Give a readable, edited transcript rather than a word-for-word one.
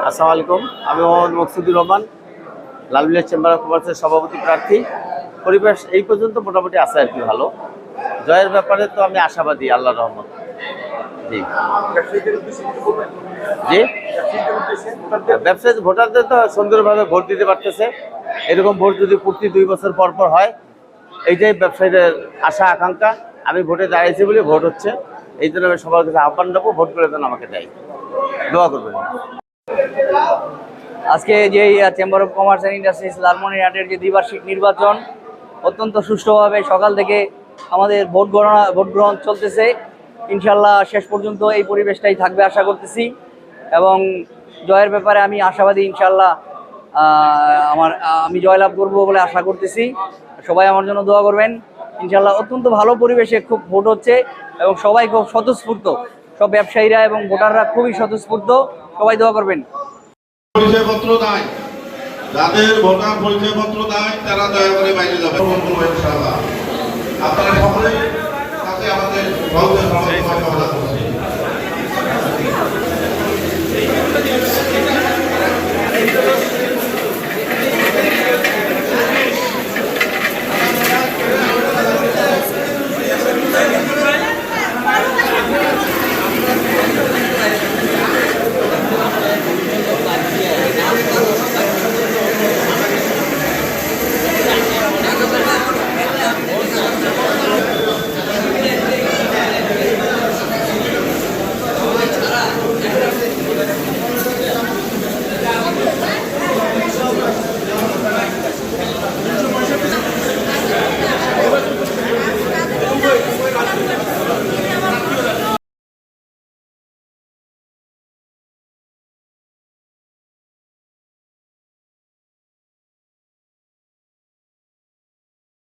আসসালামু আলাইকুম। আমি মোহাম্মদ মকসুদুর রহমান, লালমিয়া চেম্বার অফ কমার্সের সভাপতি প্রার্থী। পরিবেশ এই পর্যন্ত মোটামুটি আছে আর কি ভালো। জয়ের ব্যাপারে তো আমি আশাবাদী, আল্লাহর রহমত। জি জি, ব্যবসায়ী ভোটারদের তো সুন্দরভাবে ভোট দিতে পারতেছে। এরকম ভোট যদি প্রতি 2 বছর পর পর হয়, এইটাই ব্যবসায়ীদের আশা আকাঙ্ক্ষা। আমি ভোটে দাঁড়িয়েছি বলে ভোট হচ্ছে, এই জন্য আমি সবার কাছে আহ্বান রাখবো, ভোট করে দেন, আমাকে দেয়, দোয়া করবেন। আজকে যে chamber of commerce and industries লালমনিরহাটের যে দ্বিবার্ষিক নির্বাচন অত্যন্ত সুষ্ঠুভাবে সকাল থেকে আমাদের ভোট গ্রহণ চলতেছে। ইনশাল্লাহ শেষ পর্যন্ত এই পরিবেশটাই থাকবে আশা করতেছি, এবং জয়ের ব্যাপারে আমি আশাবাদী। ইনশাল্লাহ আমি জয়লাভ করবো বলে আশা করতেছি। সবাই আমার জন্য দোয়া করবেন। ইনশাল্লাহ অত্যন্ত ভালো পরিবেশে খুব ভোট হচ্ছে এবং সবাই খুব স্বতঃস্ফূর্ত, সব ব্যবসায়ীরা এবং ভোটাররা খুবই স্বতঃস্ফূর্ত। সবাই দোয়া করবেন। পরিচয়পত্র নাই, যাদের ভোটার পরিচয়পত্র নাই তারা দয়া করে বাইরে যাবে। আপনারা সকলে আমাদের